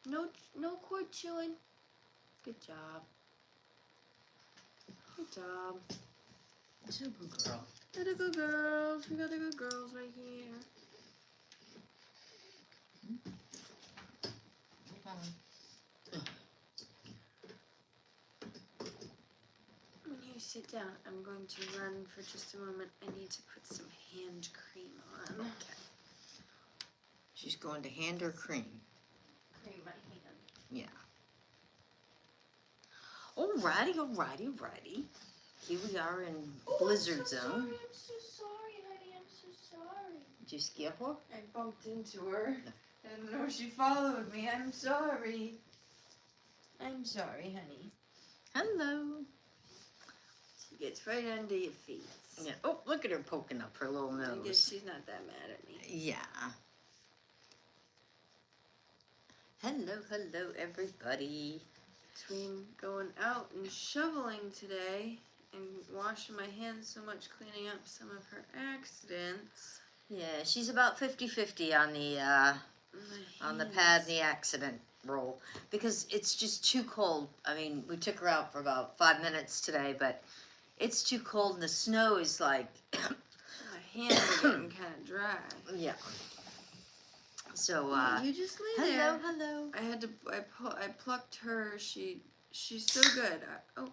No cord chewing. Good job. Good job. She's a good girl. Got the good girls. We got the good girls right here. When you sit down, I'm going to run for just a moment. I need to put some hand cream on. Okay. She's going to hand her cream. Cream my hand. Yeah. Alrighty. Here we are in Blizzard Zone. I'm so sorry, honey. I'm so sorry. Did you scare her? I bumped into her. I didn't know she followed me. I'm sorry. I'm sorry, honey. Hello. She gets right under your feet. Yeah. Oh, look at her poking up her little I guess nose. she's not that mad at me. Yeah. Hello, everybody. Between going out and shoveling today and washing my hands so much, cleaning up some of her accidents. Yeah, she's about 50-50 on the pad and the accident roll because it's just too cold. I mean, we took her out for about 5 minutes today, but it's too cold and the snow is like My hands are getting kind of dry. yeah. So You just lay there. hello. I plucked her. She's so good.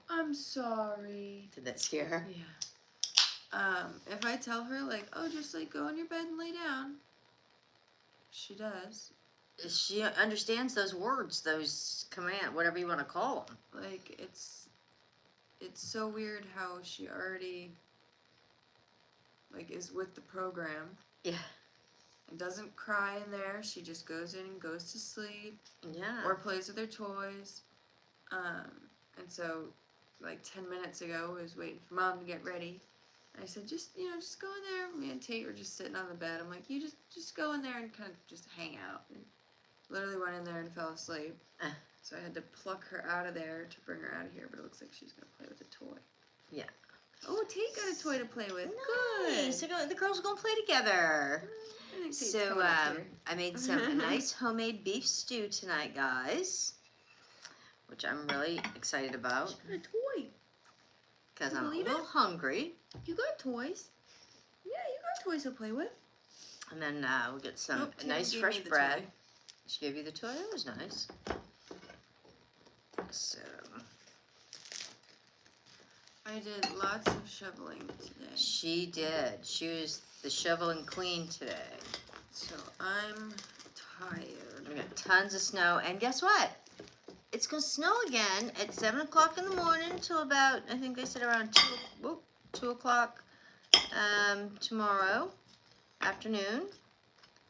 I'm sorry. Did that scare her? Yeah. If I tell her like, oh, just like go in your bed and lay down, she does. She understands those words, those command, whatever you want to call them. Like it's so weird how she already like is with the program. Yeah. And doesn't cry in there. She just goes in and goes to sleep. Yeah. Or plays with her toys. And so like 10 minutes ago I was waiting for Mom to get ready. I said, just go in there. Me and Tate were just sitting on the bed. I'm like, you just go in there and kind of just hang out. And literally went in there and fell asleep. So I had to pluck her out of there to bring her out of here. But it looks like she's going to play with a toy. Yeah. Oh, Tate got a toy to play with. Nice. Good. The girls are going to play together. I think Tate's So coming up here. I made some nice homemade beef stew tonight, guys, which I'm really excited about She got a toy. because Can you I'm a believe little hungry. You got toys. Yeah, you got toys to play with. And then we'll get some Nope, Tate nice gave fresh me the bread. toy. She gave you the toy? That was nice. So, I did lots of shoveling today. she did. She was the shoveling queen today. So I'm tired. We got tons of snow. And guess what? It's going to snow again at 7 o'clock in the morning until about, I think they said around 2 o'clock tomorrow afternoon.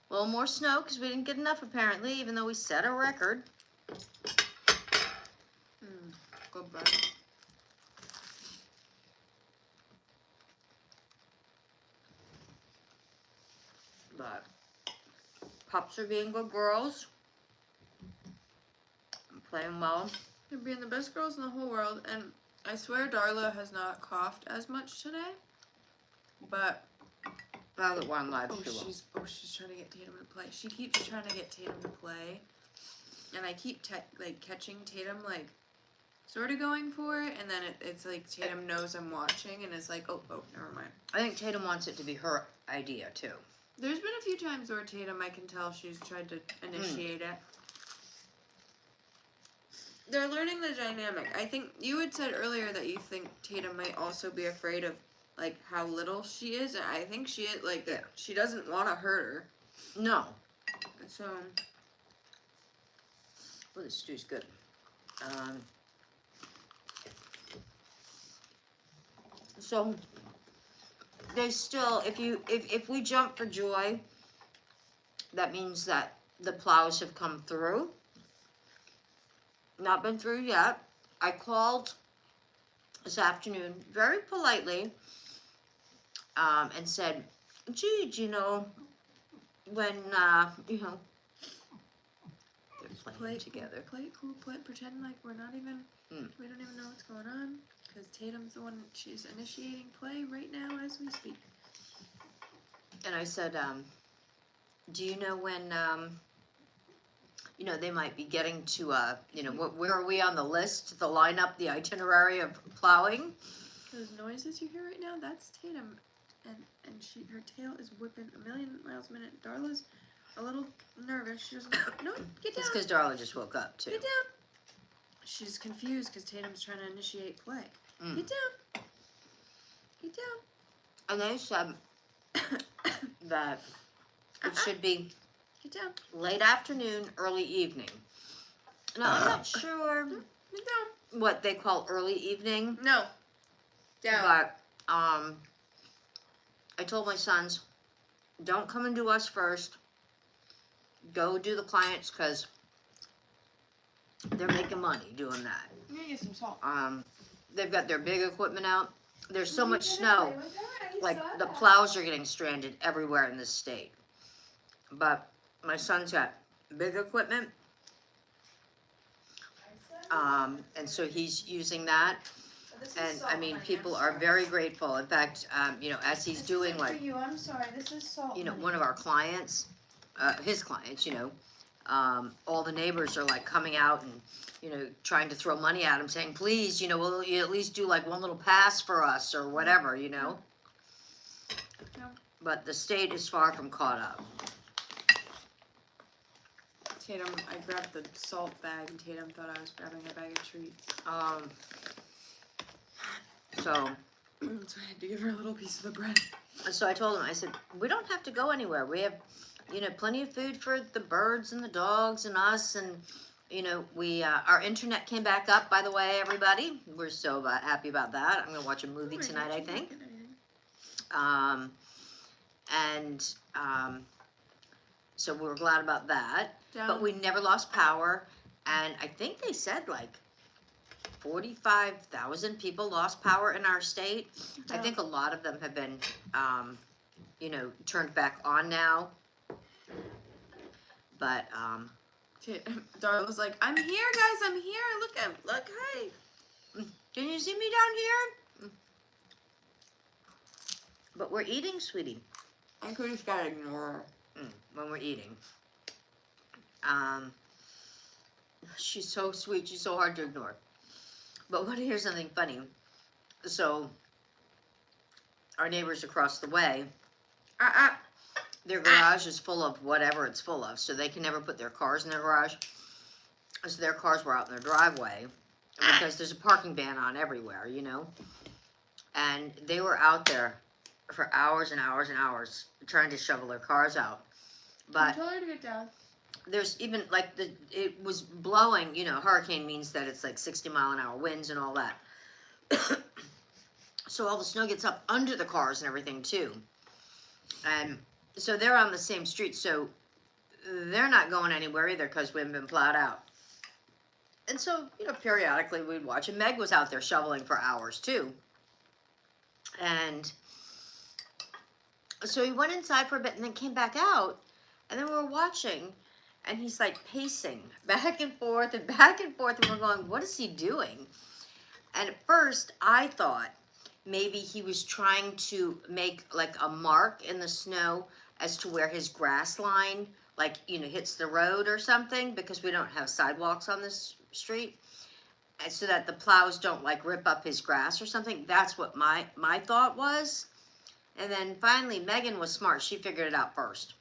A little more snow because we didn't get enough apparently, even though we set a record. Good bread. But pups are being good girls. I'm playing well. They're being the best girls in the whole world, and I swear Darla has not coughed as much today. But Now that we're on live, she will. she's trying to get Tatum to play. She keeps trying to get Tatum to play, and I keep catching Tatum sort of going for it, and then it's like Tatum knows I'm watching, and it's like oh never mind. I think Tatum wants it to be her idea too. There's been a few times where Tatum, I can tell she's tried to initiate it. They're learning the dynamic. I think you had said earlier that you think Tatum might also be afraid of how little she is, and I think she is that. She doesn't want to hurt her. No. So. Well, this stew's good. So there's still, if we jump for joy, that means that the plows have come through. Not been through yet. I called this afternoon very politely and said, gee, do you know when, they're playing together. Play it cool, pretend like we're not even, we don't even know what's going on. Because Tatum's the one, she's initiating play right now as we speak. And I said, do you know when you know, they might be getting to, you know, where are we on the list, the lineup, the itinerary of plowing? Those noises you hear right now, that's Tatum, and her tail is whipping a million miles a minute. Darla's a little nervous. She doesn't. No, get down. It's because Darla just woke up too. Get down. She's confused because Tatum's trying to initiate play. Get down. Get down. And they said that it should be Get down. late afternoon, early evening. Now, I'm not sure Get down. what they call early evening, No. Down. but I told my sons, don't come and do us first. Go do the clients because they're making money doing that. I'm gonna get some salt. They've got their big equipment out. There's so much snow, like the plows are getting stranded everywhere in this state. But my son's got big equipment, and so he's using that. And I mean, people are very grateful. In fact, you know, as he's doing For like, you, I'm sorry. This is salt. you know, honey. one of our clients, his clients, you know, all the neighbors are like coming out and, you know, trying to throw money at him, saying, please, you know, will you at least do like one little pass for us or whatever, you know? No. But the state is far from caught up. Tatum, I grabbed the salt bag, and Tatum thought I was grabbing a bag of treats. So So I had to give her a little piece of the bread. I told him, I said, we don't have to go anywhere. We have, you know, plenty of food for the birds and the dogs and us. And, you know, we, our internet came back up, by the way, everybody. We're so happy about that. I'm going to watch a movie tonight, I think. So we were glad about that. But we never lost power. And I think they said like 45,000 people lost power in our state. I think a lot of them have been, you know, turned back on now. But, Darla was like, I'm here, guys, I'm here. Look, hey. can you see me down here? But we're eating, sweetie. I could just gotta ignore her. When we're eating. She's so sweet. She's so hard to ignore. But want to hear something funny? So, our neighbors across the way, their garage is full of whatever it's full of, so they can never put their cars in their garage. So their cars were out in their driveway because there's a parking ban on everywhere, you know. And they were out there for hours and hours and hours trying to shovel their cars out. But told her to get down. there's even like it was blowing, you know, hurricane means that it's like 60-mile-an-hour winds and all that. So all the snow gets up under the cars and everything too. And so they're on the same street, so they're not going anywhere either because we haven't been plowed out. And so, you know, periodically we'd watch, and Meg was out there shoveling for hours too. And so he went inside for a bit and then came back out, and then we were watching, and he's like pacing back and forth, and we're going, what is he doing? And at first I thought maybe he was trying to make like a mark in the snow as to where his grass line, like, you know, hits the road or something, because we don't have sidewalks on this street, and so that the plows don't like rip up his grass or something. That's what my thought was. And then finally Megan was smart. She figured it out first.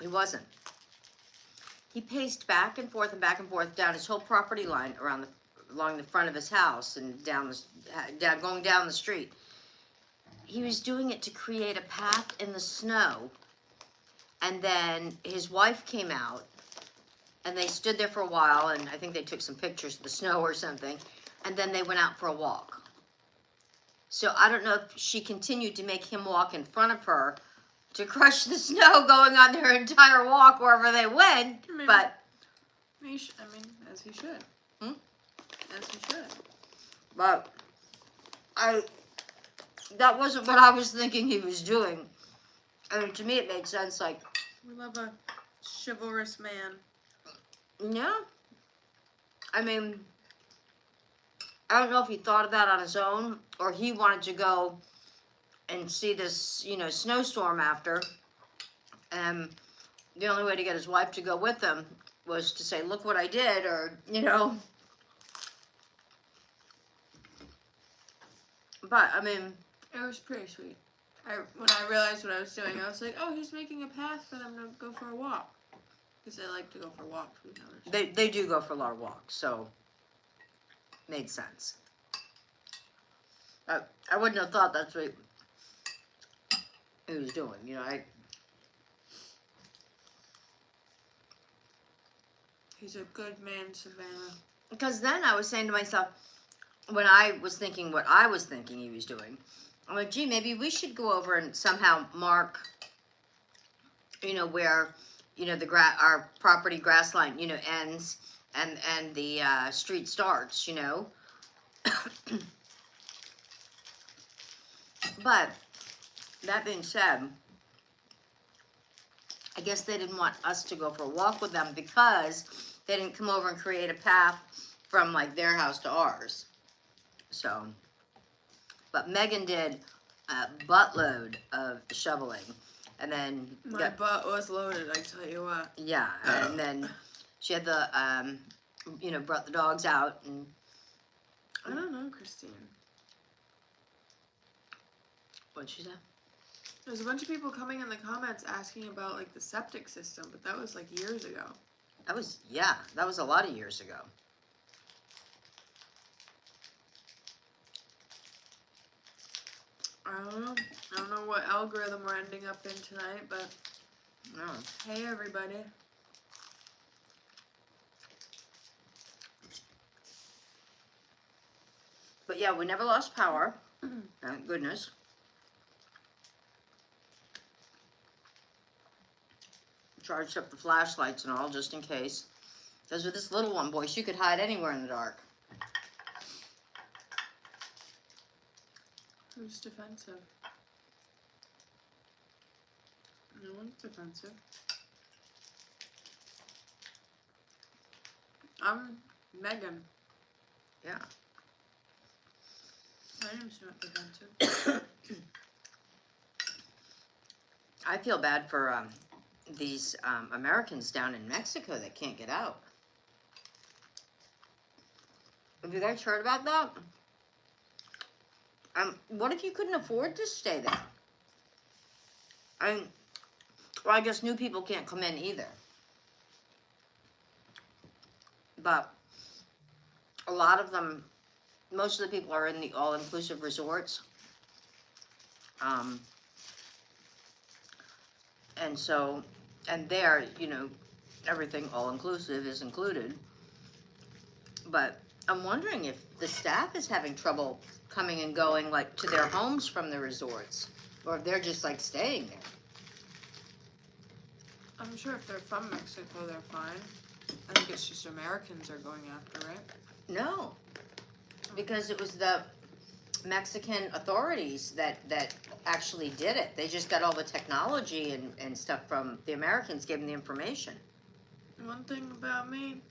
He wasn't. He paced back and forth down his whole property line along the front of his house and going down the street. He was doing it to create a path in the snow. And then his wife came out, and they stood there for a while, and I think they took some pictures of the snow or something, and then they went out for a walk. So I don't know if she continued to make him walk in front of her to crush the snow going on their entire walk wherever they went, Maybe. but... I mean, as he should. As he should. But that wasn't what I was thinking he was doing. I mean, to me it made sense, like, We love a chivalrous man. yeah. I mean, I don't know if he thought of that on his own, or he wanted to go and see this, you know, snowstorm after. And the only way to get his wife to go with him was to say, look what I did, or, you know. But, I mean, It was pretty sweet. When I realized what I was doing, I was like, oh, he's making a path for them to go for a walk. Because they like to go for walks, we noticed. they do go for a lot of walks, so made sense. I wouldn't have thought that's what he was doing, you know. He's a good man, Savannah. Because then I was saying to myself, when I was thinking what I was thinking he was doing, I'm like, gee, maybe we should go over and somehow mark, you know, where, you know, our property grass line, you know, ends and the street starts, you know. But that being said, I guess they didn't want us to go for a walk with them because they didn't come over and create a path from like their house to ours. So, but Megan did a buttload of shoveling, and then My butt was loaded, I tell you what. yeah, and then she had the you know, brought the dogs out, and I don't know, Christine. what'd she say? There's a bunch of people coming in the comments asking about like the septic system, but that was like years ago. That was, yeah, that was a lot of years ago. I don't know. I don't know what algorithm we're ending up in tonight, but No. hey, everybody. But yeah, we never lost power. Thank goodness. Charged up the flashlights and all just in case. Because with this little one, boy, she could hide anywhere in the dark. Who's defensive? No one's defensive. I'm Megan. Yeah. My name's not defensive. I feel bad for these Americans down in Mexico that can't get out. Have you guys heard about that? What if you couldn't afford to stay there? Well, I guess new people can't come in either. But a lot of them, most of the people are in the all-inclusive resorts. And so, and there, you know, everything all-inclusive is included. But I'm wondering if the staff is having trouble coming and going, like, to their homes from the resorts. Or if they're just, like, staying there. I'm sure if they're from Mexico, they're fine. I think it's just Americans are going after it. No. Because it was the Mexican authorities that actually did it. They just got all the technology and stuff from the Americans, gave them the information. One thing about me,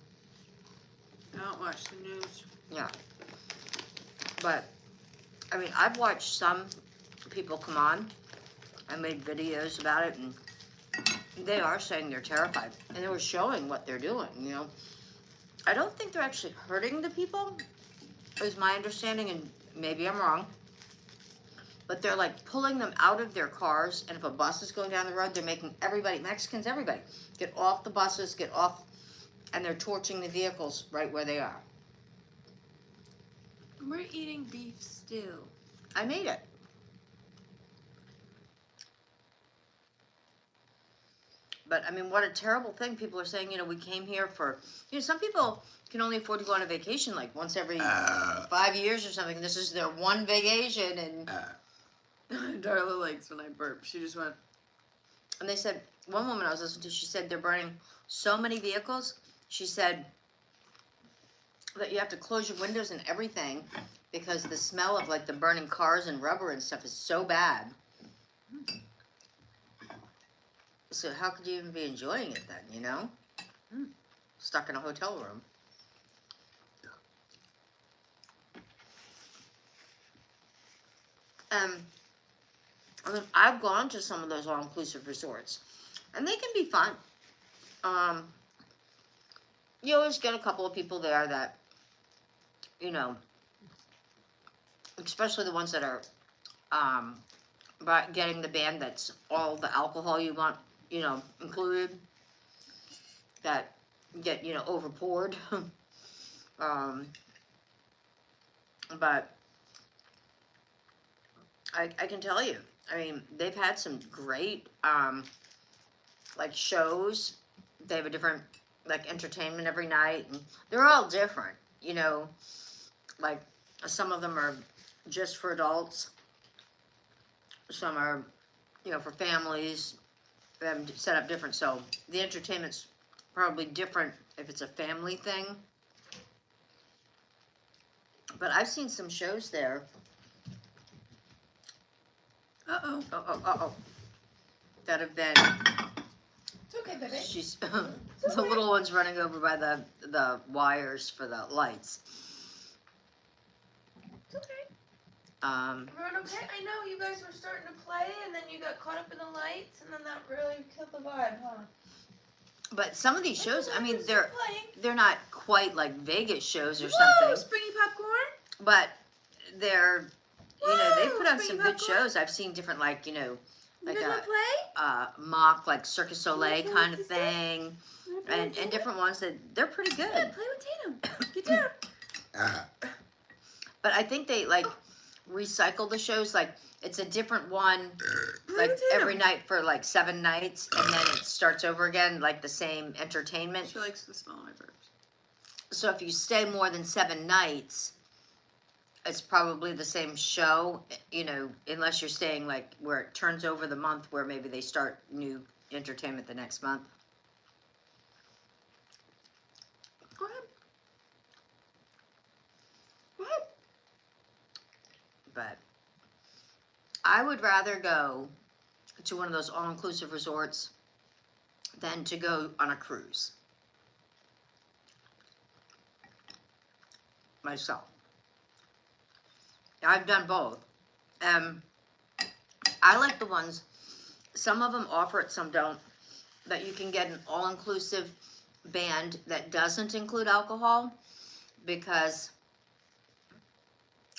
I don't watch the news. Yeah. But, I mean, I've watched some people come on and made videos about it, and they are saying they're terrified. And they were showing what they're doing, you know. I don't think they're actually hurting the people, is my understanding, and maybe I'm wrong. But they're like pulling them out of their cars, and if a bus is going down the road, they're making everybody, Mexicans, everybody, get off the buses, get off, and they're torching the vehicles right where they are. We're eating beef stew. I made it. But, I mean, what a terrible thing. People are saying, you know, we came here for, you know, some people can only afford to go on a vacation like once every 5 years or something. This is their one vacation, and Darla likes when I burp. She just went. And they said, one woman I was listening to, she said they're burning so many vehicles. She said that you have to close your windows and everything because the smell of like the burning cars and rubber and stuff is so bad. So how could you even be enjoying it then, you know? Stuck in a hotel room. I mean, I've gone to some of those all-inclusive resorts, and they can be fun. you always get a couple of people there that, you know, especially the ones that are getting the band that's all the alcohol you want, you know, included, that get, you know, over poured. But I can tell you, I mean, they've had some great like shows. They have a different like entertainment every night, and they're all different, you know, like some of them are just for adults, some are, you know, for families. They have them set up different, so the entertainment's probably different if it's a family thing. But I've seen some shows there. Uh-oh. That have been. It's okay, baby. She's the little one's running over by the wires for the lights. It's okay. Everyone okay? I know you guys were starting to play, and then you got caught up in the lights, and then that really killed the vibe, huh? But some of these shows, I mean, Playing. they're not quite like Vegas shows or Whoa, something, springy popcorn. but they're, you know, they Whoa, put on some springy good popcorn. shows. I've seen different, like, you know, You like guys wanna play? mock like Circus Soleil play kind with of sister? thing, You wanna play and with Tatum? different ones that they're pretty good. Yeah, play with Tatum. Get down. But I think they like recycle the shows. Like it's a different one, like with Tatum. every night for like 7 nights, and then it starts over again, like the same entertainment. She likes the smell of my burps. So if you stay more than 7 nights, it's probably the same show, you know, unless you're staying like where it turns over the month, where maybe they start new entertainment the next month. Go ahead. Go ahead. But I would rather go to one of those all-inclusive resorts than to go on a cruise myself. I've done both. I like the ones, some of them offer it, some don't, that you can get an all-inclusive band that doesn't include alcohol, because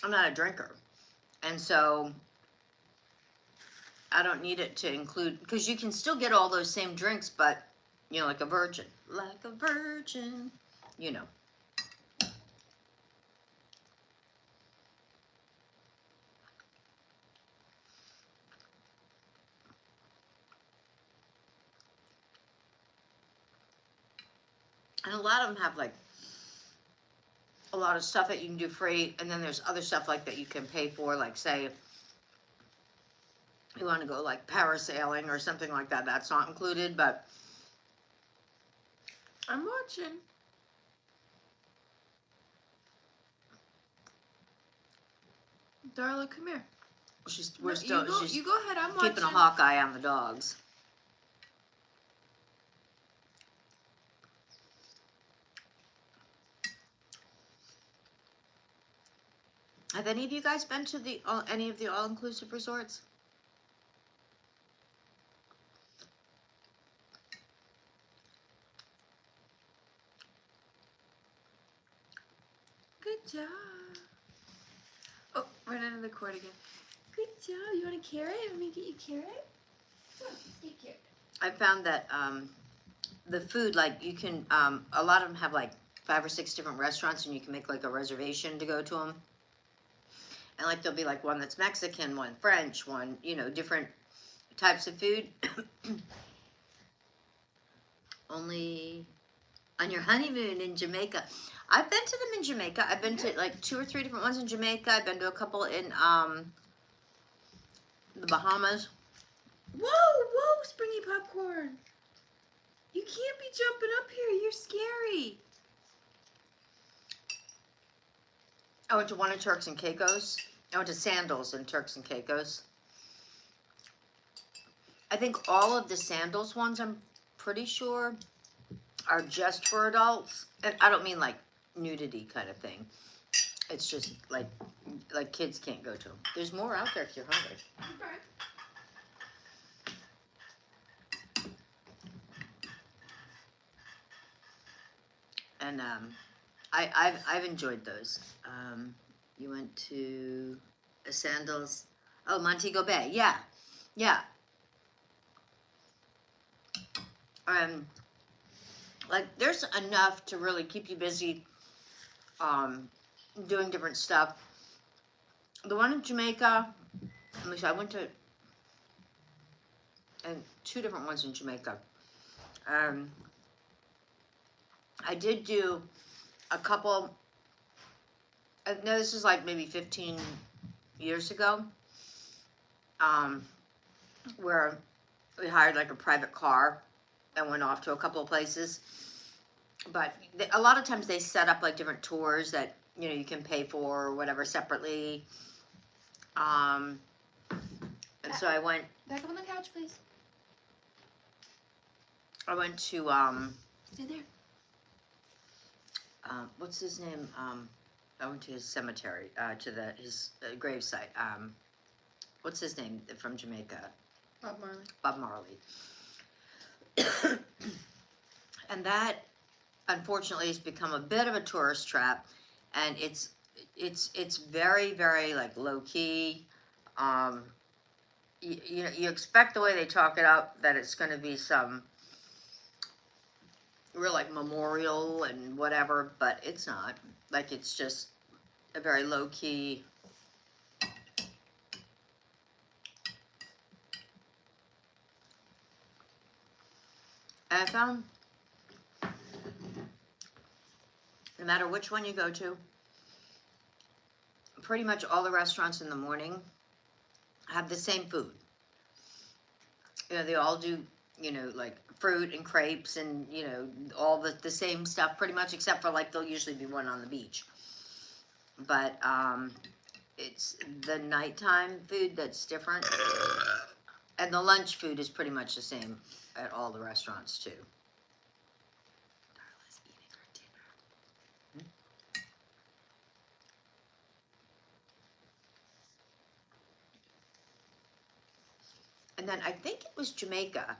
I'm not a drinker. And so I don't need it to include, because you can still get all those same drinks, but, you know, like a virgin. Like a virgin, you know. And a lot of them have like a lot of stuff that you can do free, and then there's other stuff like that you can pay for, like say you want to go like parasailing or something like that. That's not included, but I'm watching. Darla, come here. we're still she's you go ahead. I'm watching. keeping a hawk eye on the dogs. Have any of you guys been to any of the all-inclusive resorts? Good job. Oh, right under the cord again. Good job. You want a carrot? Let me get you a carrot. Come on, get a carrot. I found that the food, like you can, a lot of them have like 5 or 6 different restaurants, and you can make like a reservation to go to them. And like there'll be like one that's Mexican, one French, one, you know, different types of food. Only on your honeymoon in Jamaica. I've been to them in Jamaica. I've been to like 2 or 3 different ones in Jamaica. I've been to a couple in the Bahamas. Whoa, springy popcorn. You can't be jumping up here. You're scary. I went to one in Turks and Caicos. I went to Sandals in Turks and Caicos. I think all of the Sandals ones, I'm pretty sure, are just for adults. And I don't mean like nudity kind of thing. It's just like kids can't go to them. There's more out there if you're hungry. Okay. And I've enjoyed those. You went to Sandals. Oh, Montego Bay. Yeah, yeah. Like there's enough to really keep you busy, doing different stuff. The one in Jamaica, let me see, I went to and two different ones in Jamaica. I did do a couple. No, this is like maybe 15 years ago. Where we hired like a private car and went off to a couple of places. But a lot of times they set up like different tours that you can pay for or whatever separately. And so I went. Back up on the couch, please. I went to Stay there. what's his name? I went to his cemetery, to his gravesite. What's his name from Jamaica? Bob Marley. Bob Marley. And that, unfortunately, has become a bit of a tourist trap, and it's very, very like low key. You expect the way they talk it up that it's going to be some real like memorial and whatever, but it's not. Like it's just a very low key. And I found no matter which one you go to, pretty much all the restaurants in the morning have the same food. They all do, like fruit and crepes and, all the same stuff pretty much, except for like there'll usually be one on the beach. But it's the nighttime food that's different. And the lunch food is pretty much the same at all the restaurants too. Darla's eating her dinner. And then I think it was Jamaica,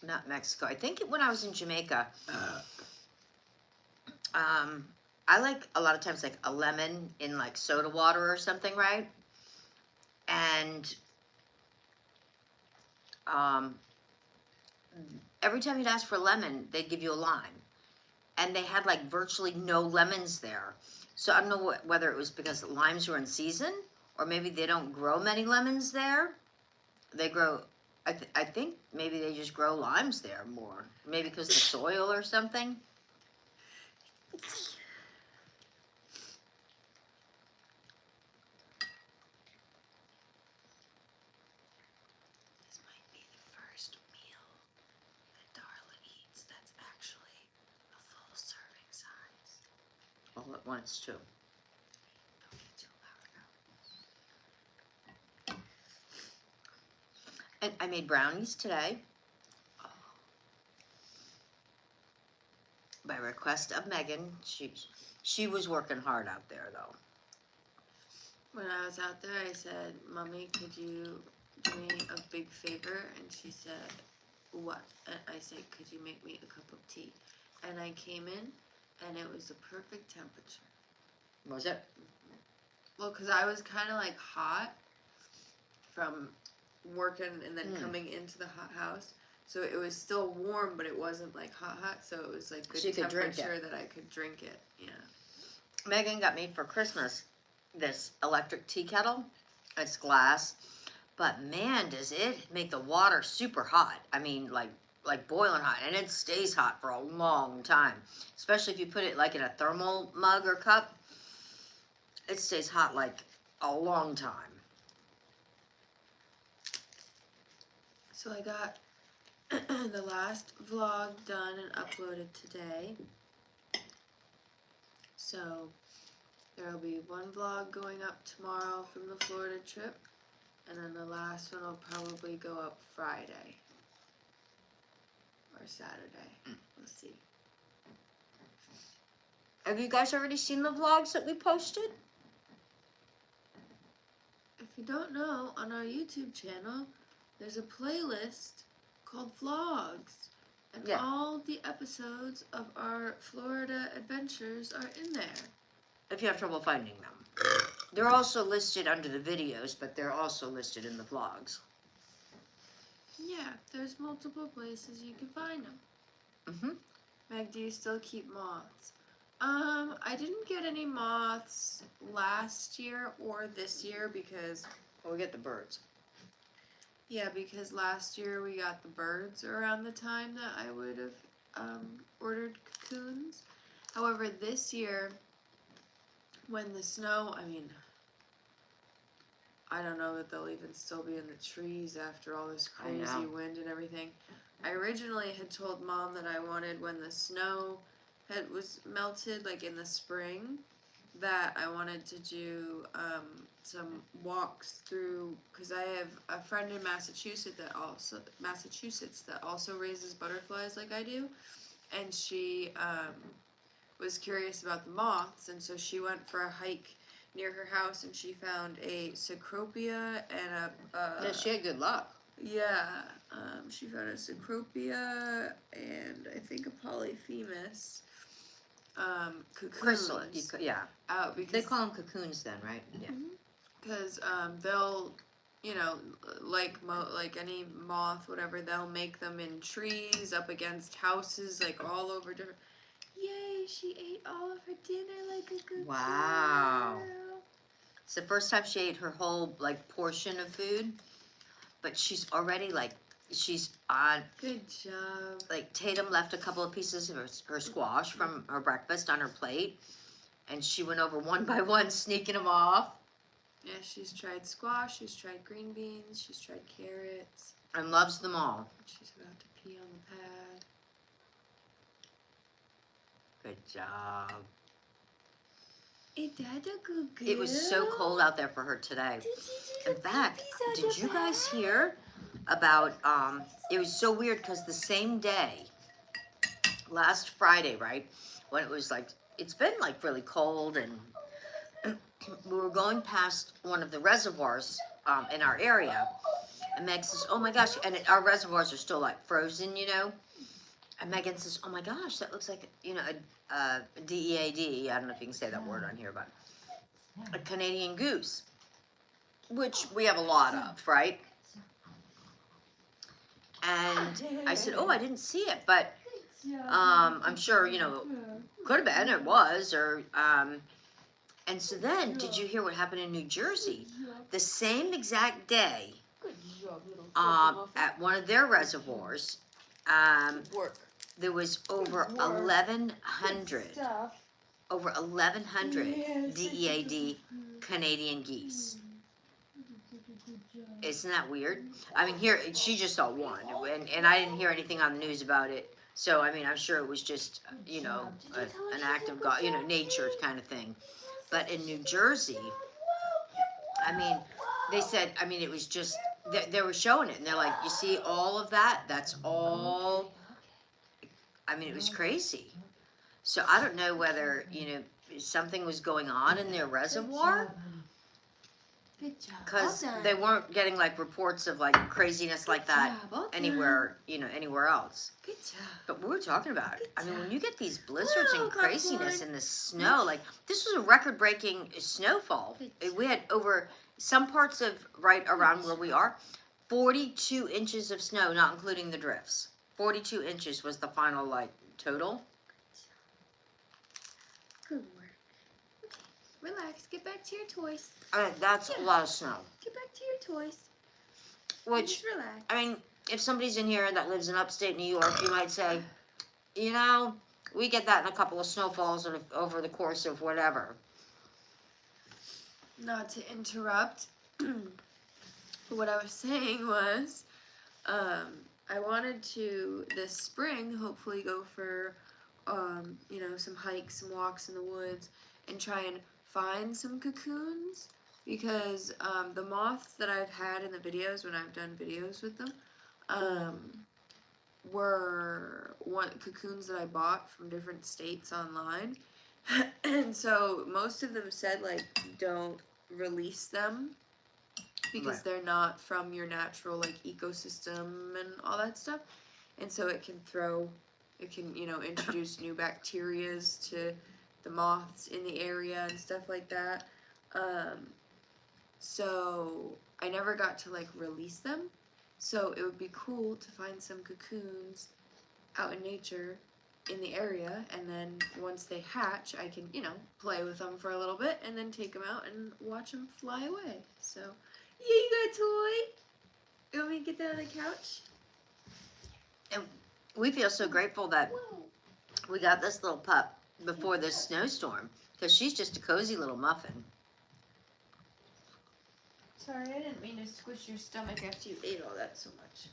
not Mexico. I think when I was in Jamaica, I like a lot of times like a lemon in like soda water or something, right? And every time you'd ask for a lemon, they'd give you a lime. And they had like virtually no lemons there. So I don't know whether it was because limes were in season or maybe they don't grow many lemons there. They grow, I think maybe they just grow limes there more. Maybe because the soil or something. This might be the first meal that Darla eats that's actually a full serving size. All at once too. Don't get too loud now. And I made brownies today. By request of Megan. She was working hard out there though. When I was out there, I said, "Mommy, could you do me a big favor?" And she said, "What?" And I said, "Could you make me a cup of tea?" And I came in, and it was the perfect temperature. Was it? Well, because I was kind of like hot from working and then coming into the hot house. So it was still warm, but it wasn't like hot. So it was like good So you could drink it. temperature that I could drink it. Yeah. Megan got me for Christmas this electric tea kettle. It's glass. But man, does it make the water super hot. I mean, like boiling hot. And it stays hot for a long time. Especially if you put it like in a thermal mug or cup. It stays hot like a long time. So I got the last vlog done and uploaded today. So there will be one vlog going up tomorrow from the Florida trip, and then the last one will probably go up Friday or Saturday. We'll see. Have you guys already seen the vlogs that we posted? If you don't know, on our YouTube channel, there's a playlist called Vlogs, And Yeah. all the episodes of our Florida adventures are in there. If you have trouble finding them. They're also listed under the videos, but they're also listed in the vlogs. Yeah, there's multiple places you can find them. Mm-hmm. Meg, do you still keep moths? I didn't get any moths last year or this year because, Well, we get the birds. yeah, because last year we got the birds around the time that I would have ordered cocoons. However, this year, when the snow, I don't know that they'll even still be in the trees after all this I crazy know. wind and everything. I originally had told Mom that I wanted, when the snow was melted, like in the spring, that I wanted to do some walks through, because I have a friend in Massachusetts that also raises butterflies like I do, and she was curious about the moths, and so she went for a hike near her house, and she found a Cecropia and Yeah, she had good luck. she found a Cecropia and I think a Polyphemus cocoons. Chrysalis. Yeah. Out because They call them cocoons then, right? Yeah. because they'll, like any moth, whatever, they'll make them in trees, up against houses, like all over different. Yay! She ate all of her dinner like a good Wow. girl. It's the first time she ate her whole portion of food, but she's already she's on. Good job. Tatum left a couple of pieces of her squash from her breakfast on her plate, and she went over one by one, sneaking them off. Yeah, she's tried squash, she's tried green beans, she's tried carrots. And loves them all. She's about to pee on the pad. Good job. Is that a good girl? It was so cold out there for her today. In fact, did you guys hear about, it was so weird because the same day, last Friday, right, when it was it's been really cold, and we were going past one of the reservoirs in our area, and Meg says, oh my gosh, and our reservoirs are still frozen, and Megan says, oh my gosh, that looks like, a DEAD, I don't know if you can say that word on here, but a Canadian goose, which we have a lot of, right? And I said, oh, I didn't see it, but I'm sure, could have been, it was, or, and so then, did you hear what happened in New Jersey? The same exact day, at one of their reservoirs, there was over 1,100 DEAD Canadian geese. Isn't that weird? Here, she just saw one, and I didn't hear anything on the news about it. So, I'm sure it was just, an act of God, nature kind of thing. But in New Jersey, they said, it was just, they were showing it, and they're like, you see all of that? That's all, it was crazy. So I don't know whether, something was going on in their reservoir, Good job. because Well done. they weren't getting craziness like that anywhere, anywhere else. Good job. But we were talking about it. Good When job. you get these blizzards Well, and craziness popcorn. and the snow, this was a record-breaking snowfall. Good We had over some parts of right around where we are, 42 inches of snow, not including the drifts. 42 inches was the final total. Good work. Okay, relax. Get back to your toys. That's a lot of snow. Get back to your toys. Which, Just relax. if somebody's in here that lives in upstate New York, you might say, we get that in a couple of snowfalls over the course of whatever. Not to interrupt, but what I was saying was, I wanted to this spring hopefully go for, some hikes, some walks in the woods, and try and find some cocoons, because the moths that I've had in the videos when I've done videos with them, were cocoons that I bought from different states online. And so most of them said don't release them because Right. they're not from your natural ecosystem and all that stuff. and so it can introduce new bacterias to the moths in the area and stuff like that. So I never got to like release them. So it would be cool to find some cocoons out in nature in the area, and then once they hatch, I can, play with them for a little bit and then take them out and watch them fly away. So, yeah, you got a toy? You want me to get that on the couch? We feel so grateful that we got this little pup before this snowstorm, because she's just a cozy little muffin. Sorry, I didn't mean to squish your stomach after you ate all that so much.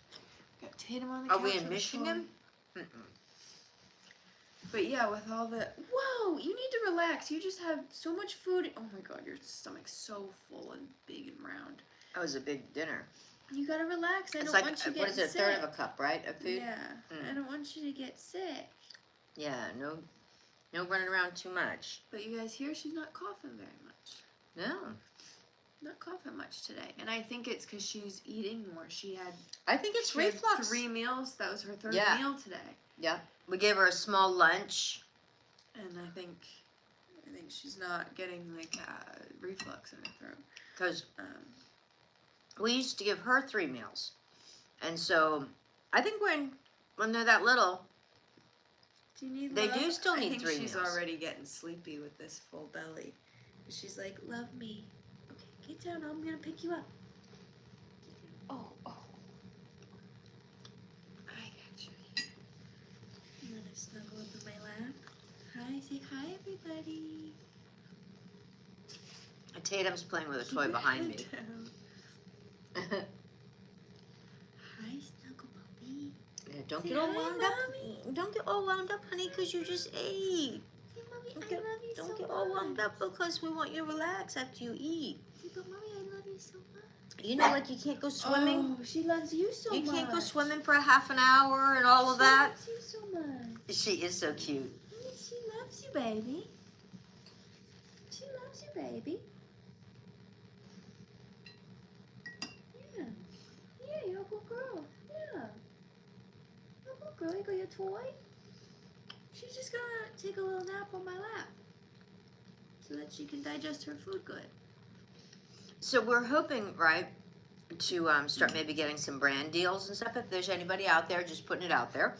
Got Tatum on the couch. Are we in with a Michigan? toy. But yeah, with all the whoa, you need to relax. You just have so much food. Oh my god, your stomach's so full and big and round. That was a big dinner. You gotta relax. I It's don't like, want you what getting is it, a sick. third of a cup, right, of food? Yeah, I don't want you to get sick. Yeah, no running around too much. But you guys hear she's not coughing very much. No. Not coughing much today, and I think it's because she's eating more. She had I think it's she had reflux. 3 meals. That was her third Yeah. meal today. Yeah. We gave her a small lunch. And I think she's not getting like reflux in her throat. Because we used to give her 3 meals. And so I think when they're that little, Do you need They love? do still need I think 3 she's meals. already getting sleepy with this full belly. She's like, love me. Okay, get down. I'm gonna pick you up. Oh. I got you. You wanna snuggle up in my lap? Hi, say hi, everybody. Tatum's playing with a Keep toy your behind head me. down. Hi, snuggle puppy. Yeah, don't Say get all hi, wound Mommy. up. Don't get all wound up, honey, because you just ate. Say, mommy, Don't I get, love you don't so get all wound much. up because we want you to relax after you eat. Say, but mommy, I love you so much. You know, like you can't go swimming. Oh, she loves you so You much. can't go swimming for a half an hour and all of that. She loves you so much. She is so cute. She loves you, baby. She loves you, baby. Yeah. Yeah, you're a good girl. Yeah. You're a good girl. You got your toy? She's just gonna take a little nap on my lap so that she can digest her food good. So we're hoping, right, to start maybe getting some brand deals and stuff. If there's anybody out there, just putting it out there.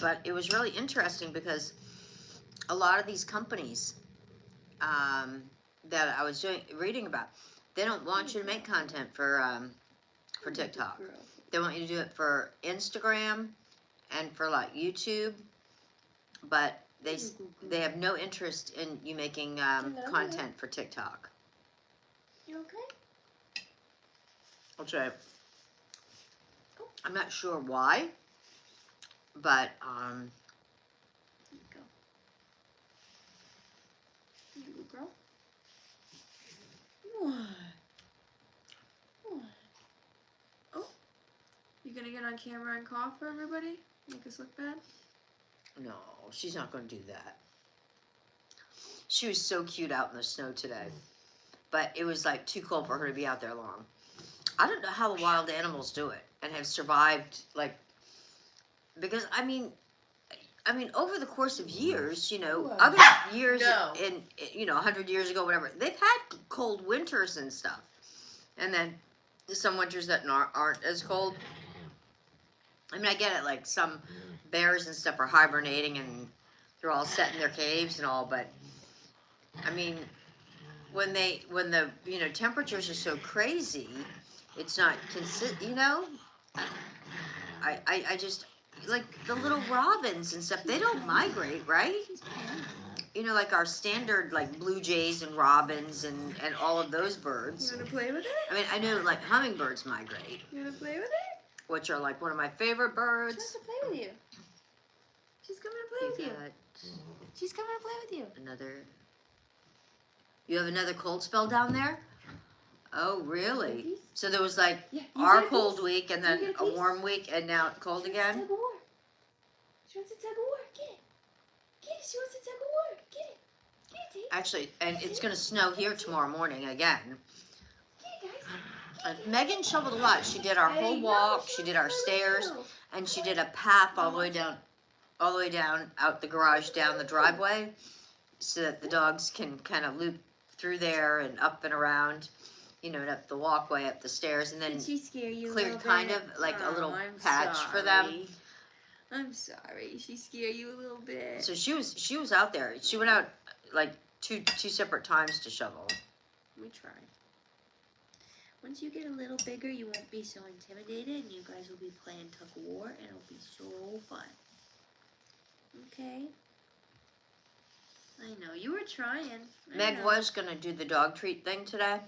But it was really interesting because a lot of these companies that I was reading about, they don't want you to make content for TikTok. Good girl. They want you to do it for Instagram and for like YouTube, but they have no interest in you making content for TikTok. You okay? I'll try. I'm not sure why, but Here you go. You good girl. What? What? Oh, you gonna get on camera and cough for everybody? Make us look bad? no, she's not going to do that. She was so cute out in the snow today, but it was like too cold for her to be out there long. I don't know how the wild animals do it and have survived, like, because I mean, over the course of years, other years No. in 100 years ago, whatever, they've had cold winters and stuff, and then some winters that aren't as cold. I mean, I get it, like some bears and stuff are hibernating and they're all set in their caves and all, but I mean, when the temperatures are so crazy, it's not consistent. I just like the little robins and stuff. They don't migrate, right? Like our standard like blue jays and robins and all of those birds. You wanna play with it? I mean, I know like hummingbirds migrate, You wanna play with it? which are like one of my favorite She wants birds. to play with you. She's coming to play with you. got She's coming to play with you. another. You have another cold spell down there? Oh, really? Cookies? So there was like Yeah. You our get a cold piece. week and You then get a a piece. warm week and now cold She wants again? to tug of war. She wants to tug of war. Get it. Get it. She wants to tug of war. Get it. Get it, Tate. Actually, and it's going to snow here tomorrow morning again. Get it, guys. Megan shoveled a lot. She did our whole walk. She did our stairs, and she did a path all the way down, out the garage, down the driveway, so that the dogs can kind of loop through there and up and around, and up the walkway, up the stairs, and then Did she scare you? cleared a kind little of bit? like a little I'm patch for them. sorry. I'm sorry. She scared you a little bit. So she was out there. She went out like two separate times to shovel. We tried. Once you get a little bigger, you won't be so intimidated, and you guys will be playing tug of war, and it'll be so fun. Okay? I know, you were trying. Meg was gonna do the dog treat thing today,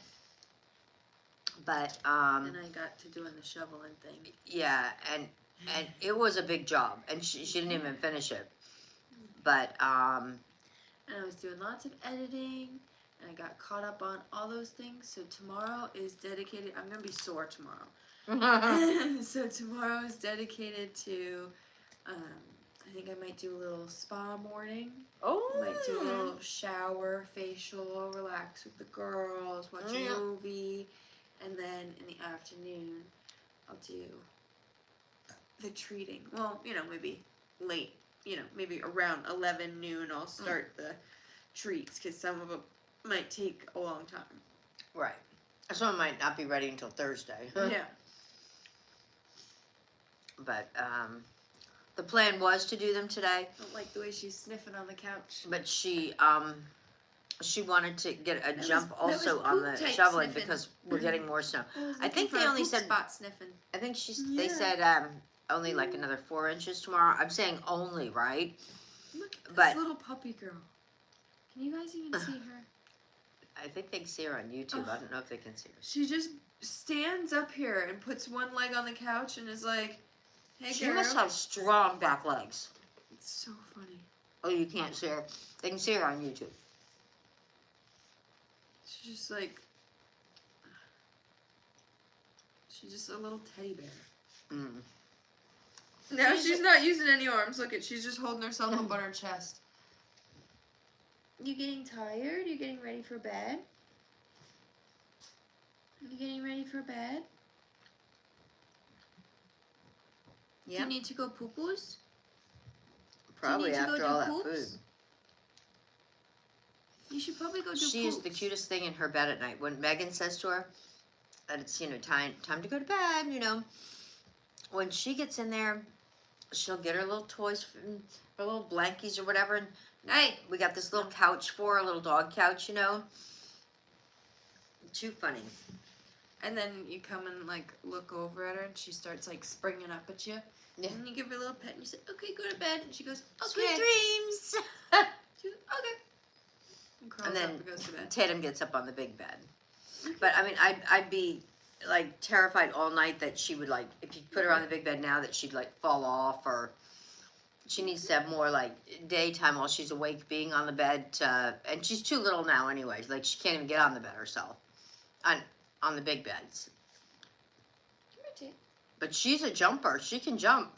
but And I got to doing the shoveling thing. yeah, and it was a big job, and she didn't even finish it. But And I was doing lots of editing, and I got caught up on all those things. So tomorrow is dedicated. I'm gonna be sore tomorrow. So tomorrow is dedicated to. I think I might do a little spa morning. Might do a little shower, facial, relax with the girls, watch a Yeah. movie, and then in the afternoon, I'll do the treating. Well, maybe late. Maybe around 11 noon, I'll start the treats because some of them might take a long time. right, some might not be ready until Thursday. Yeah. But the plan was to do them today, I don't like the way she's sniffing on the couch. but she wanted to get a That jump was also on the poop type shoveling sniffing. because we're getting more snow. was I think looking they for a only poop said- spot sniffing. I think they Yeah. said only like another 4 inches tomorrow. I'm saying only, right? Look at But- this little puppy girl. Can you guys even see her? I think they can see her on YouTube. I don't know if they can see her. She just stands up here and puts one leg on the couch and is like, "Hey, She girl." must have strong back legs. It's so funny. Oh, you can't see her. They can see her on YouTube. She's just like, she's just a little teddy bear. Mm. Now she's not using any arms. Look at, she's just holding herself up on her chest. You getting tired? You getting ready for bed? You getting ready for bed? Do Yeah, you need to go poo-poos? probably need to go after do all that poops? food. You should probably go do She is the poops. cutest thing in her bed at night. When Megan says to her that it's time to go to bed, when she gets in there, she'll get her little toys, her little blankies or whatever. And hey, we got this little couch for her, a little dog couch. Too funny. And then you come and like look over at her and she starts like springing up at you. Yeah. And you give her a little pet and you say, "Okay, go to bed." And she goes, "Okay." Sweet dreams. She goes, "Okay." And crawls And then up and goes to bed. Tatum gets up on the big bed. But I mean, I'd be like terrified all night that she would like, if you put her on the big bed now, that she'd like fall off, or she needs to have more like daytime while she's awake, being on the bed. And she's too little now anyway. Like she can't even get on the bed herself, on the big beds. But she's a jumper. She can jump.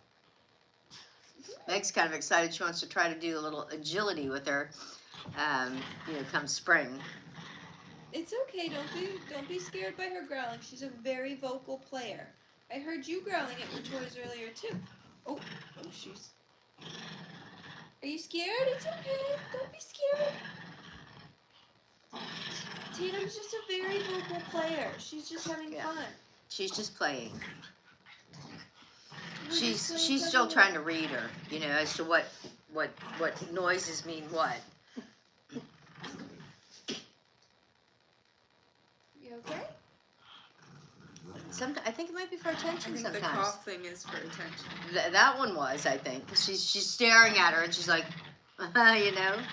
Meg's kind of excited. She wants to try to do a little agility with her, come spring. It's okay. Don't be scared by her growling. She's a very vocal player. I heard you growling at your toys earlier too. Oh, she's. Are you scared? It's okay. Don't be scared. Tatum's just a very vocal player. She's just having Yeah. fun. She's just playing. We're just She's playing still tug of trying to read her, as to what noises mean what. war. You okay? I think it might be for I attention think the sometimes. cough thing is for attention. That one was, I think, 'cause she's staring at her and she's like, What's going on?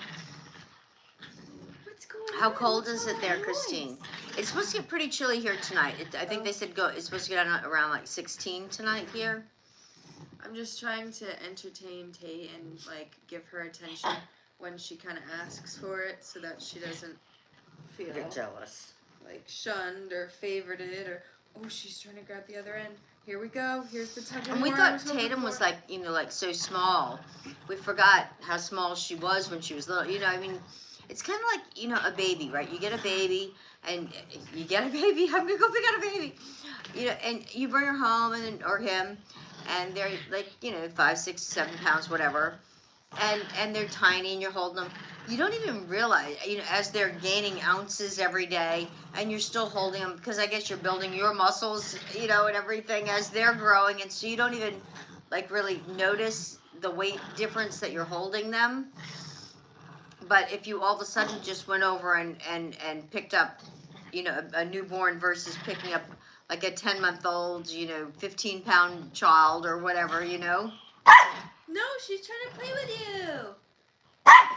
How cold What's is all it that there, noise? Christine? It's supposed to get pretty chilly here tonight. I think they said it's supposed to get around like 16 tonight here. I'm just trying to entertain Tate and like give her attention when she kind of asks for it, so that she doesn't feel You're jealous. like shunned or favorited, or oh, she's trying to grab the other end. Here we go. Here's the tug of And we war I thought was hoping Tatum was for. like so small. We forgot how small she was when she was little. It's kind of like, you know, a baby, right? You get a baby, and you get a baby. I'm gonna go pick out a baby, you know, and you bring her home or him, and they're like, you know, 5, 6, 7 pounds, whatever, and they're tiny, and you're holding them. You don't even realize, you know, as they're gaining ounces every day, and you're still holding them because I guess you're building your muscles, you know, and everything as they're growing, and so you don't even like really notice the weight difference that you're holding them. But if you all of a sudden just went over and picked up, you know, a newborn versus picking up like a 10-month-old, you know, 15-pound child or whatever, you know. No, she's trying to play with you.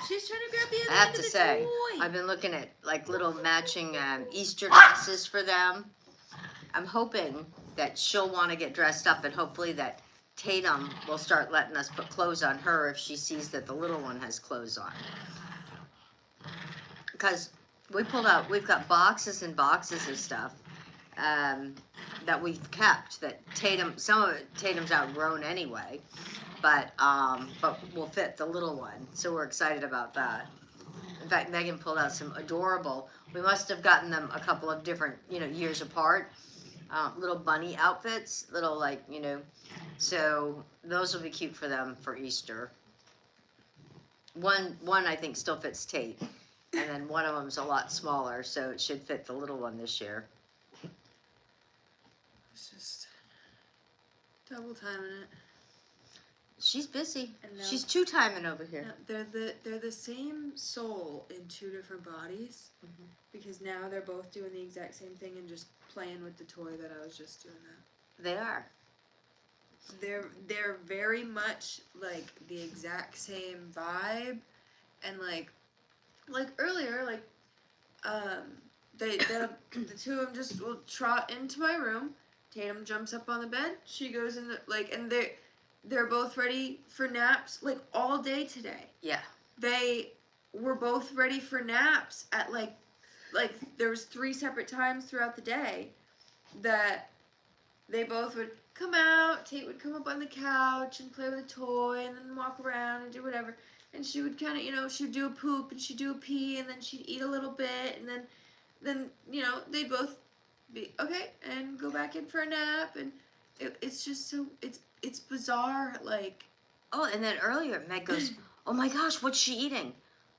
She's trying to grab the I other have end to of the say, toy. I've been looking at like little matching Easter dresses for them. I'm hoping that she'll want to get dressed up, and hopefully that Tatum will start letting us put clothes on her if she sees that the little one has clothes on. Because we've got boxes and boxes of stuff that we've kept that some of it Tatum's outgrown anyway, but will fit the little one, so we're excited about that. In fact, Megan pulled out some adorable, we must have gotten them a couple of different, you know, years apart, little bunny outfits, little like, you know, so those will be cute for them for Easter. One I think still fits Tate, and then one of them's a lot smaller, so it should fit the little one this year. It's just double timing it. She's busy. And now- She's 2-timing over here. No, they're the same soul in 2 different bodies, because now they're both doing the exact same thing and just playing with the toy that I was just doing that. They are. They're very much like the exact same vibe, and like earlier, like the two of them just will trot into my room. Tatum jumps up on the bed. She goes in the, like, and they're both ready for naps like all day today. Yeah. They were both ready for naps at like there was 3 separate times throughout the day that they both would come out. Tate would come up on the couch and play with a toy and then walk around and do whatever. And she would kind of, you know, she'd do a poop and she'd do a pee and then she'd eat a little bit and then you know, they'd both be okay and go back in for a nap. And it's just so, it's bizarre, like. Oh, and then earlier Meg goes, "Oh my gosh, what's she eating?"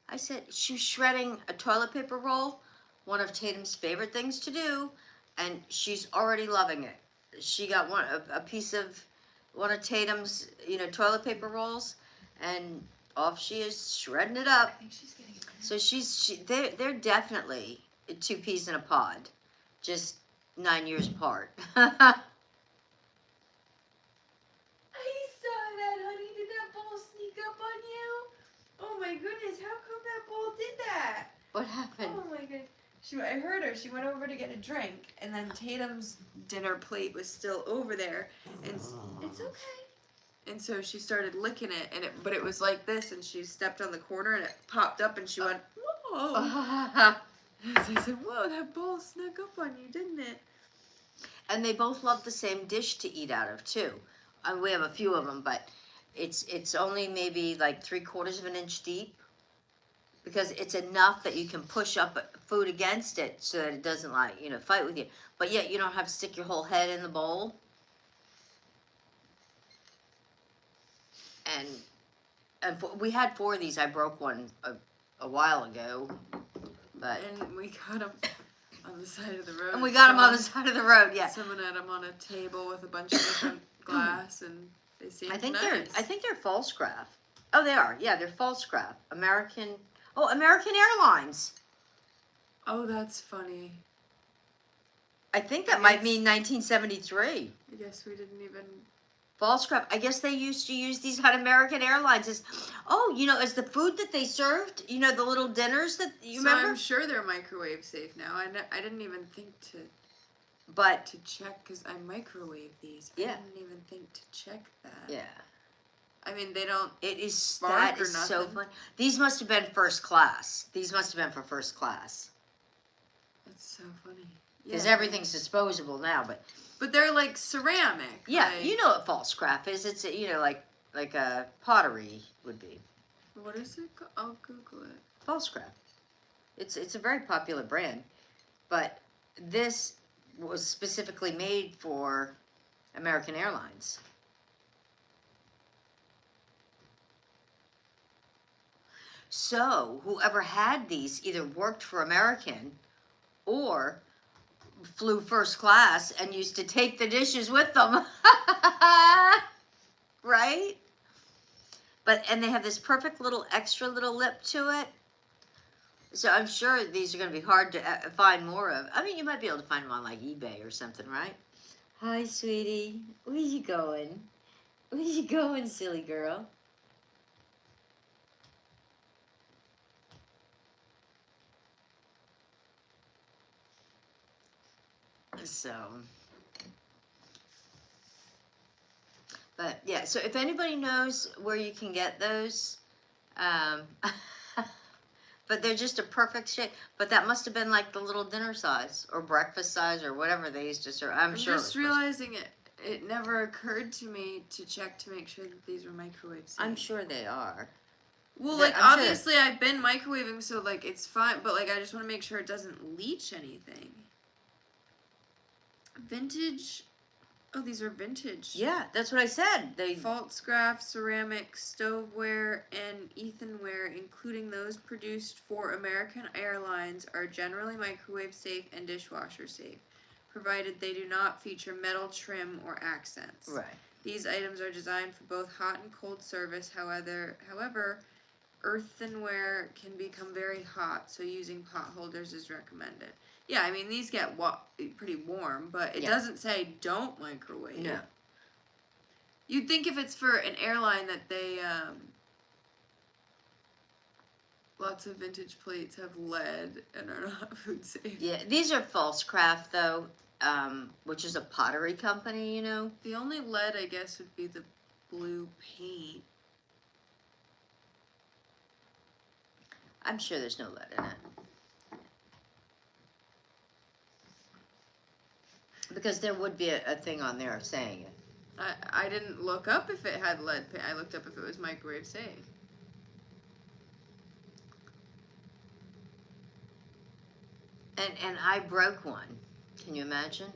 I said, "She's shredding a toilet paper roll, one of Tatum's favorite things to do, and she's already loving it. She got a piece of one of Tatum's, you know, toilet paper rolls, and off she is shredding it up." I think she's getting it. So they're definitely 2 peas in a pod, just 9 years apart. I saw that, honey. Did that ball sneak up on you? Oh my goodness, how come that ball did that? What happened? Oh my goodness. I heard her. She went over to get a drink, and then Tatum's dinner plate was still over there, and it's okay. And so she started licking it, but it was like this, and she stepped on the corner, and it popped up, and she went, whoa. And so I said, whoa, that ball snuck up on you, didn't it? And they both love the same dish to eat out of too. We have a few of them, but it's only maybe like 3/4 of an inch deep, because it's enough that you can push up food against it so that it doesn't, like, you know, fight with you. But yet you don't have to stick your whole head in the bowl. And we had 4 of these. I broke one a while ago, but And we got them on the side of the road. and we got them on the side of the road. Yeah, Someone had them on a table with a bunch of different glass, and they seemed I think nice. they're false craft. Oh, they are. Yeah, they're false craft. American Airlines. Oh, that's funny. I think that I might guess- mean 1973. I guess we didn't even. False craft. I guess they used to use these on American Airlines as, as the food that they served. You know, the little dinners that you So remember. I'm sure they're microwave safe now. I didn't even think But to check because I microwave these. Yeah. I didn't even think to check that. yeah, I mean, they don't. it is. Spark That or is so nothing. fun. These must have been first class. These must have been for first class That's so funny. because Yeah. everything's disposable now. But they're like ceramic. yeah, like- you know what false craft is? It's like a pottery would be What is it? I'll Google it. false craft. It's a very popular brand, but this was specifically made for American Airlines. So whoever had these either worked for American or flew first class and used to take the dishes with them. Right? And they have this perfect little extra little lip to it. So I'm sure these are going to be hard to find more of. I mean, you might be able to find them on like eBay or something, right? Hi, sweetie. Where you going? Where you going, silly girl? So, but yeah, so if anybody knows where you can get those, but they're just a perfect shape. But that must have been like the little dinner size or breakfast size or whatever they used to serve. I'm sure. just realizing it never occurred to me to check to make sure that these were microwave safe. I'm sure they are. Well, They're- like, I'm sure obviously I've been microwaving, so, like, it's fine, but, like, I just want to make sure it doesn't leach anything. Vintage. Oh, these are vintage. Yeah, that's what I said. They Faltzgraff, ceramic, stoveware, and Ethanware, including those produced for American Airlines, are generally microwave safe and dishwasher safe, provided they do not feature metal trim or accents. right. These items are designed for both hot and cold service. However, earthenware can become very hot, so using pot holders is recommended. Yeah, I mean, these get pretty warm, but it Yeah. doesn't say don't microwave. No. You'd think if it's for an airline that they, lots of vintage plates have lead and are not food safe. Yeah, these are Falscraft though, which is a pottery company, you know. The only lead, I guess, would be the blue paint. I'm sure there's no lead in it. Because there would be a thing on there saying it. I didn't look up if it had lead paint. I looked up if it was microwave safe. And I broke one. Can you imagine?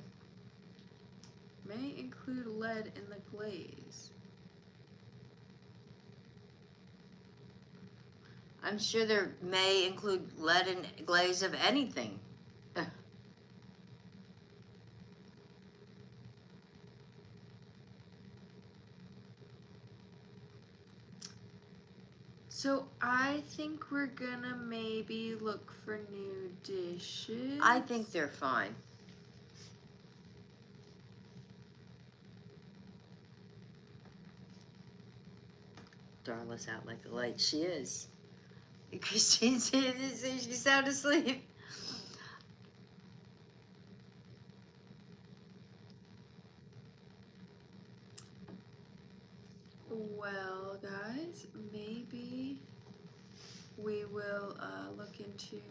May include lead in the glaze. I'm sure there may include lead in glaze of anything. So I think we're gonna maybe look for new dishes. I think they're fine. Darla's out like a light. She is. Christine said she's sound asleep. Well, guys, maybe we will look into.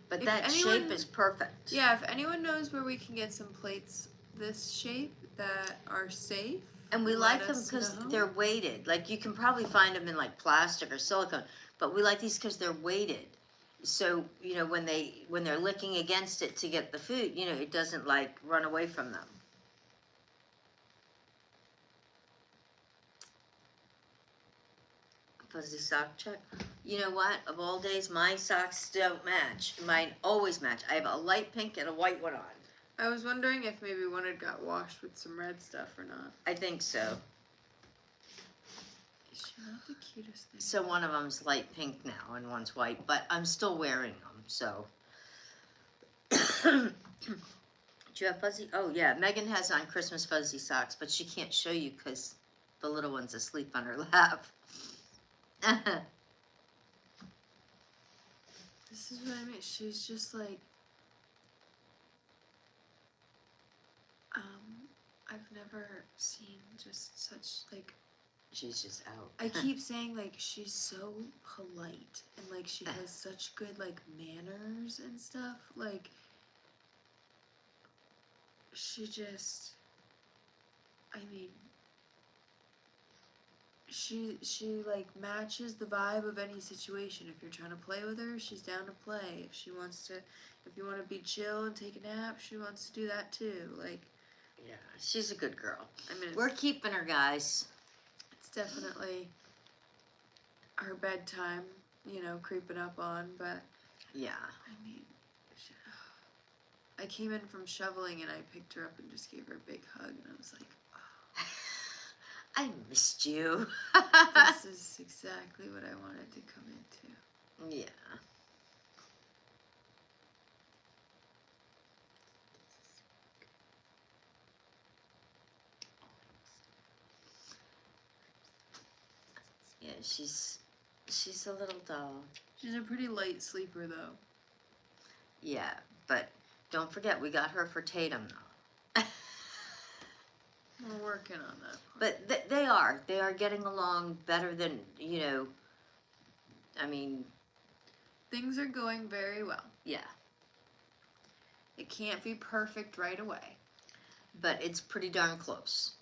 But If that shape anyone- is perfect. Yeah, if anyone knows where we can get some plates this shape that are safe. And we let like them us because know. they're weighted. Like you can probably find them in like plastic or silicone, but we like these because they're weighted. So you know when they're licking against it to get the food, you know it doesn't like run away from them. Fuzzy sock check. You know what? Of all days, my socks don't match. Mine always match. I have a light pink and a white one on. I was wondering if maybe one had got washed with some red stuff or not. I think so. Is she not the cutest thing? So one of them's light pink now and one's white, but I'm still wearing them, so. Do you have fuzzy? Oh yeah, Megan has on Christmas fuzzy socks, but she can't show you because the little one's asleep on her lap. This is what I mean. She's just like, I've never seen just such like. She's just out. I keep saying like she's so polite and like she has such good like manners and stuff. Like she just, I mean, she like matches the vibe of any situation. If you're trying to play with her, she's down to play. If she wants to, if you want to be chill and take a nap, she wants to do that too. Like, Yeah, she's a good girl. I mean, We're keeping her, guys. it's definitely her bedtime, creeping up on. But Yeah. I mean, she, I came in from shoveling and I picked her up and just gave her a big hug, and I was like, I missed you. this is exactly what I wanted to come into. Yeah. Yeah, she's a little doll. She's a pretty light sleeper though. Yeah, but don't forget we got her for Tatum though. We're working on that. But they are getting along better than, I mean, Things are going very well. yeah, It can't be perfect right away. but it's pretty darn close.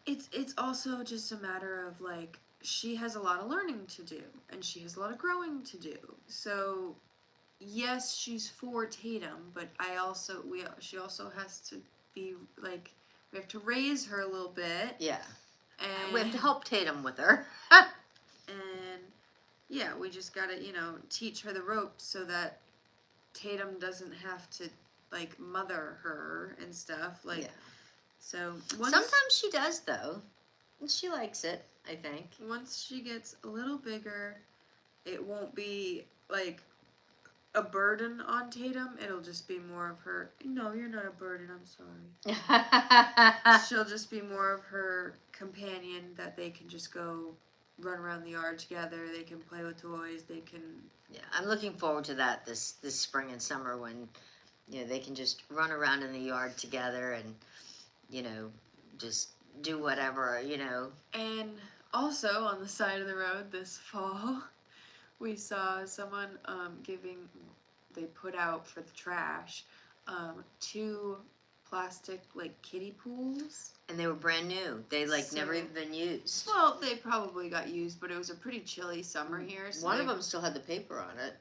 It's also just a matter of like she has a lot of learning to do and she has a lot of growing to do. So yes, she's for Tatum, but she also has to be like, we have to raise her a little bit, Yeah, and we have to help Tatum with her. and yeah, we just gotta teach her the ropes so that Tatum doesn't have to like mother her and stuff like. Yeah. So Sometimes she does though, and she likes it. I think. once she gets a little bigger, it won't be like a burden on Tatum. It'll just be more of her. No, you're not a burden. I'm sorry. She'll just be more of her companion that they can just go run around the yard together. They can play with toys. They can. Yeah, I'm looking forward to that this spring and summer when, they can just run around in the yard together and, just do whatever, And also on the side of the road this fall, we saw someone they put out for the trash, 2 plastic like kiddie pools. And they were brand new. They never So- even been used. Well, they probably got used, but it was a pretty chilly summer here. So One of them still had the paper on it.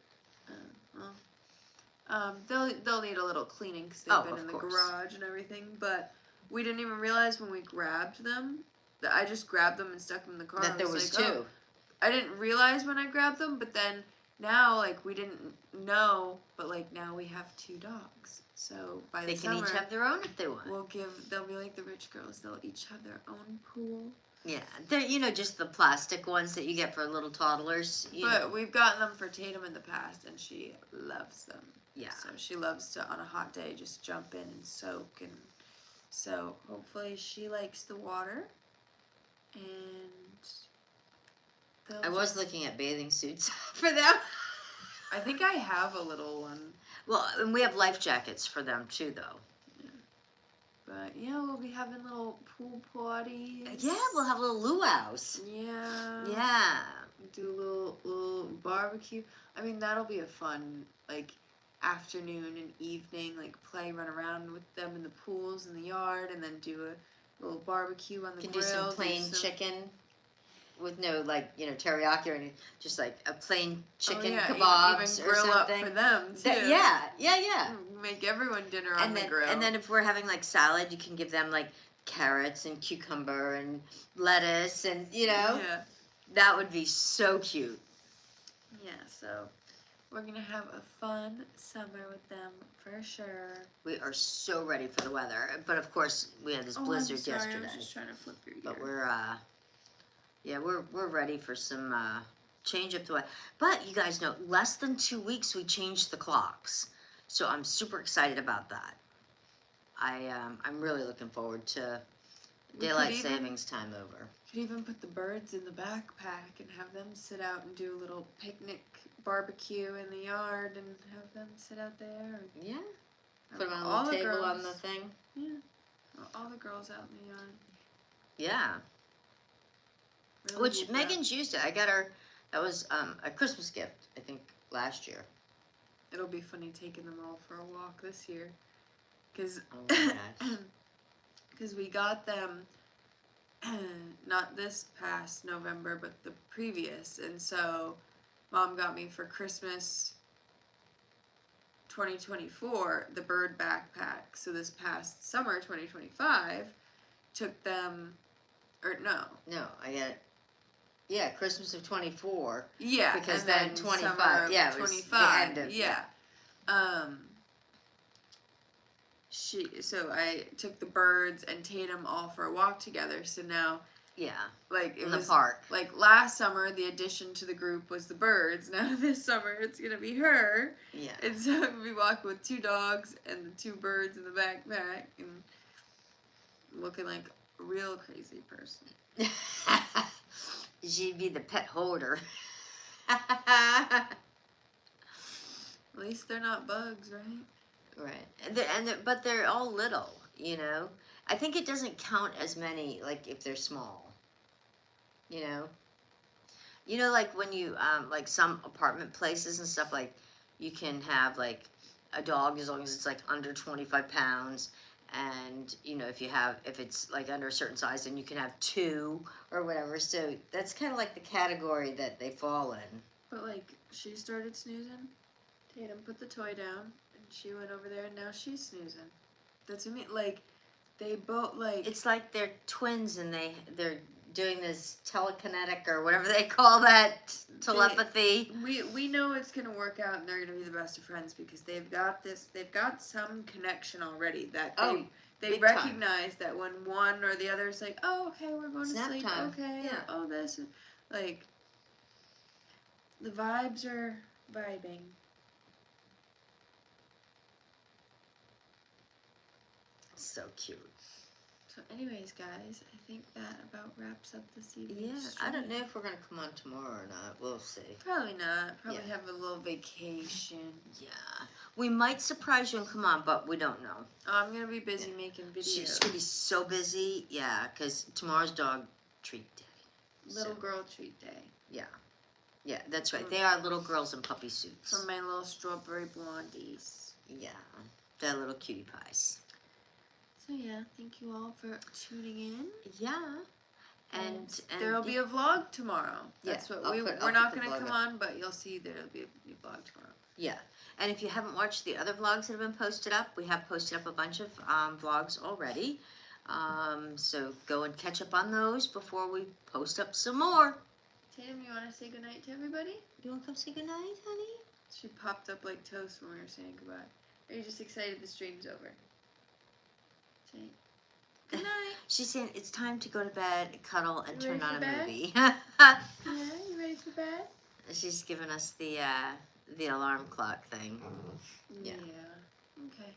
They'll need a little cleaning because they've Oh, been of in the course. garage and everything. But we didn't even realize when we grabbed them that I just grabbed them and stuck them in the car. That I there was like, two. oh. I didn't realize when I grabbed them, but then now like we didn't know, but like now we have 2 dogs. So by They the can summer, each have their own if they want. they'll be like the rich girls. They'll each have their own pool. Yeah, they're just the plastic ones that you get for little toddlers. But we've gotten them for Tatum in the past, and she loves them. Yeah. So she loves to, on a hot day, just jump in and soak. And so hopefully she likes the water. And I was looking at bathing suits for them. I think I have a little one. Well, and we have life jackets for them too, though. But yeah, we'll be having little pool parties. Yeah, we'll have little luau's. Yeah. Yeah. Do a little barbecue. I mean, that'll be a fun like afternoon and evening, like run around with them in the pools in the yard, and then do a little barbecue on the Can grill. do some plain chicken with no teriyaki or anything. Just like a plain chicken kebabs even grill or something. up for them too. Yeah. Make everyone dinner on the grill. And then if we're having like salad, you can give them like carrots and cucumber and lettuce and Yeah. that would be so cute. Yeah. So we're gonna have a fun summer with them for sure. We are so ready for the weather, but of course we had this blizzard I'm sorry, yesterday. I was just trying to flip your ear. But we're ready for some change up the weather. But you guys know, less than 2 weeks we changed the clocks, so I'm super excited about that. I'm really looking forward to We daylight could even- savings time over. Could even put the birds in the backpack and have them sit out and do a little picnic barbecue in the yard and have them sit out there. Yeah, And put them on all the the table on girls- the thing. Yeah, all the girls out in the yard. Yeah, Really which need that. Megan's used it. I got her. That was a Christmas gift, I think, last year. It'll be funny taking them all for a walk this year, because Oh my gosh. we got them not this past November, but the previous. And so Mom got me for Christmas 2024 the bird backpack. So this past summer 2025 took them, or no. No, I got it. Yeah, Christmas of 24. Yeah, Because and then 25. Summer Yeah, of it was 25. the end of, yeah. So I took the birds and Tatum all for a walk together. So now, Yeah, like, it in was the park. like last summer the addition to the group was the birds. Now this summer it's gonna be her. Yeah. And so I'm gonna be walking with 2 dogs and the 2 birds in the backpack and looking like a real crazy person. She'd be the pet holder. At least they're not bugs, right? Right. But they're all little, you know. I think it doesn't count as many, like, if they're small. You know? You know, like, when you, like, some apartment places and stuff, like, you can have, like, a dog as long as it's, like, under 25 pounds. And, you know, if it's, like, under a certain size, then you can have 2 or whatever. So that's kind of like the category that they fall in. But like she started snoozing. Tatum put the toy down and she went over there and now she's snoozing. That's what I mean. Like they both like It's like they're twins and they're doing this telekinetic or whatever they call that, telepathy. we know it's gonna work out and they're gonna be the best of friends because they've got some connection already that they big recognize that when one or the other is like, oh okay, we're going Snap to sleep, time. okay, Yeah. oh this, like the vibes are vibing. So cute. So anyways, guys, I think that about wraps up this Yeah, evening's I don't stream. know if we're gonna come on tomorrow or not. We'll see. Probably not. Probably Yeah. have a little vacation. Yeah, we might surprise you and come on, but we don't know. Oh, I'm gonna be busy making videos. She's gonna be so busy. Yeah, because tomorrow's dog treat day. Little So, girl treat day yeah, that's right. They are little girls in puppy suits. for my little strawberry blondies. Yeah, they're little cutie pies. So yeah, thank you all for tuning in. Yeah, and there'll be a vlog tomorrow. Yeah, That's what I'll we're put not the gonna vlog come up. on, but you'll see there'll be a vlog tomorrow. Yeah, and if you haven't watched the other vlogs that have been posted up, we have posted up a bunch of vlogs already. So go and catch up on those before we post up some more. Tatum, you wanna say goodnight to everybody? You want to come say goodnight, honey? She popped up like toast when we were saying goodbye. Are you just excited the stream's over? Say good night. She's saying it's time to go to bed, cuddle, and You turn ready on for a bed? movie. Yeah, you ready for bed? She's giving us the alarm clock thing. Yeah. Okay.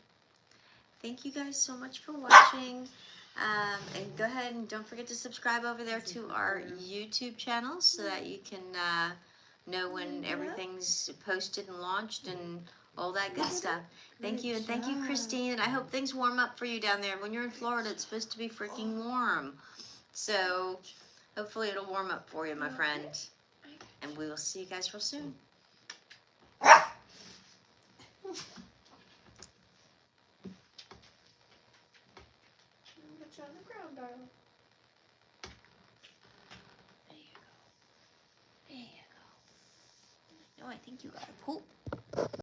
Thank you guys so much for watching. And go ahead and don't forget to subscribe over there to our YouTube channel so that you can know when everything's posted and launched and all that good stuff. Thank you, and thank you, Christine. And I hope things warm up for you down there. When you're in Florida, it's supposed to be freaking warm. So hopefully it'll warm up for you, my friend. And we will see you guys real soon. Put you on the ground, darling. There you go. There you go. No, I think you gotta poop.